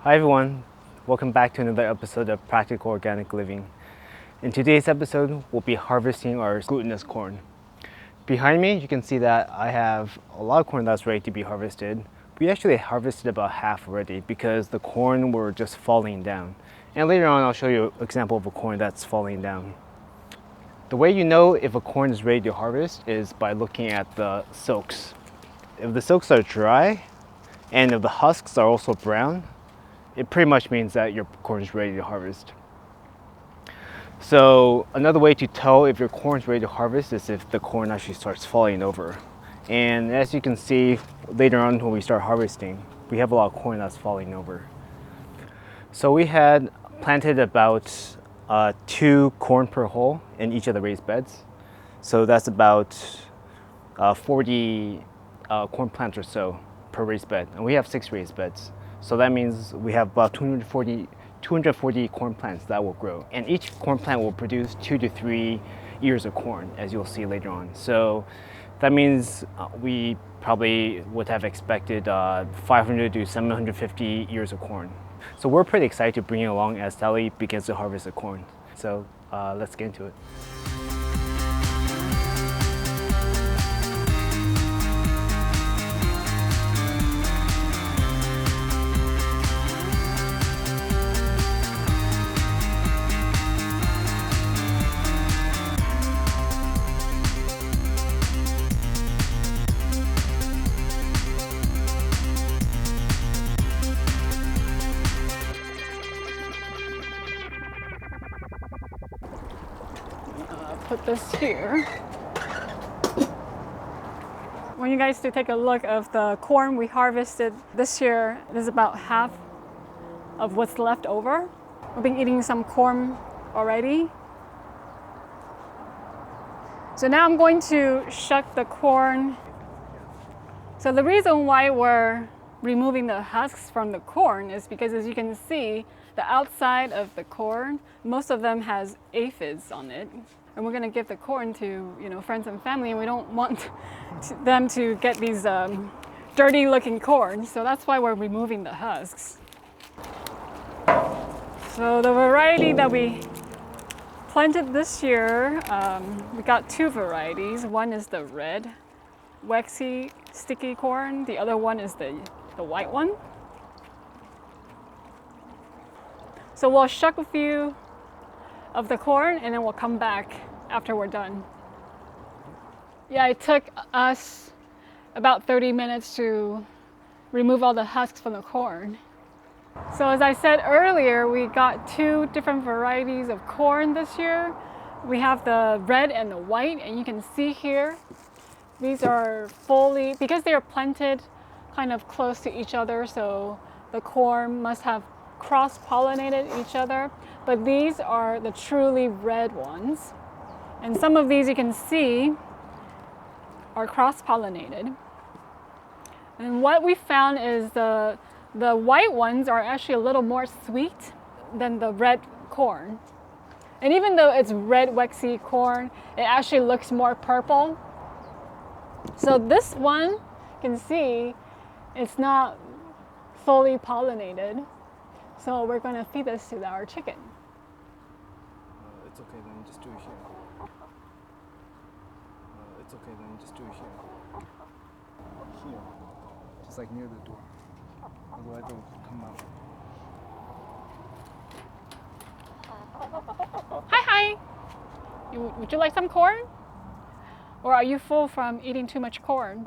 Hi everyone, welcome back to another episode of Practical Organic Living. In today's episode, we'll be harvesting our glutinous corn. Behind me, you can see that I have a lot of corn that's ready to be harvested. We actually harvested about half already because the corn were just falling down. And later on, I'll show you an example of a corn that's falling down. The way you know if a corn is ready to harvest is by looking at the silks. If the silks are dry, and if the husks are also brown, it pretty much means that your corn is ready to harvest. So another way to tell if your corn is ready to harvest is if the corn actually starts falling over. And as you can see later on when we start harvesting, we have a lot of corn that's falling over. So we had planted about 2 corn per hole in each of the raised beds. So that's about 40 corn plants or so per raised bed. And we have 6 raised beds. So that means we have about 240 corn plants that will grow. And each corn plant will produce 2 to 3 ears of corn, as you'll see later on. So that means we probably would have expected 500 to 750 ears of corn. So we're pretty excited to bring it along as Sally begins to harvest the corn. So let's get into it. Put this here. I want you guys to take a look of the corn we harvested this year. It is about half of what's left over. We've been eating some corn already. So now I'm going to shuck the corn. So the reason why we're removing the husks from the corn is because, as you can see, the outside of the corn, most of them has aphids on it. And we're going to give the corn to, friends and family, and we don't want them to get these dirty looking corn. So that's why we're removing the husks. So the variety that we planted this year, we got 2 varieties. One is the red, waxy, sticky corn. The other one is the white one. So we'll shuck a few of the corn and then we'll come back after we're done. Yeah, it took us about 30 minutes to remove all the husks from the corn. So as I said earlier, we got 2 different varieties of corn this year. We have the red and the white, and you can see here, these are fully, because they are planted kind of close to each other, so the corn must have cross-pollinated each other, but these are the truly red ones. And some of these you can see are cross-pollinated. And what we found is the white ones are actually a little more sweet than the red corn. And even though it's red waxy corn, it actually looks more purple. So this one, you can see, it's not fully pollinated. So we're going to feed this to our chicken. It's okay, then just do it here. It's okay, then just do it here. Here. Just like near the door. Otherwise it will come out. Hi. Would you like some corn? Or are you full from eating too much corn?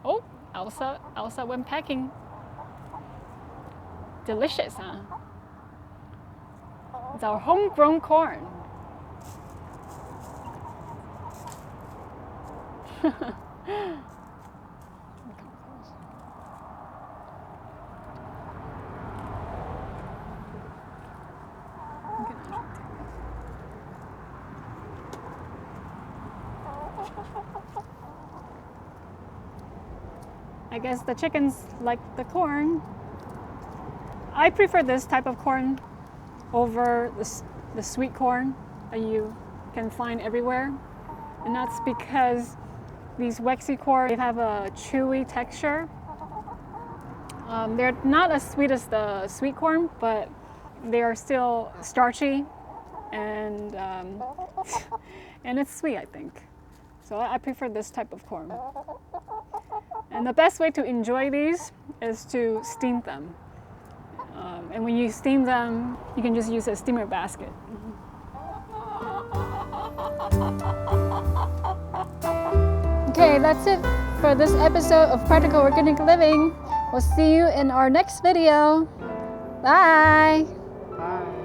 Oh, Elsa went packing. Delicious, huh? It's our homegrown corn. I guess the chickens like the corn. I prefer this type of corn over the sweet corn that you can find everywhere. And that's because these waxy corn, they have a chewy texture. They're not as sweet as the sweet corn, but they are still starchy, and and it's sweet, I think. So I prefer this type of corn. And the best way to enjoy these is to steam them. And when you steam them, you can just use a steamer basket. Okay, that's it for this episode of Practical Organic Living. We'll see you in our next video. Bye! Bye.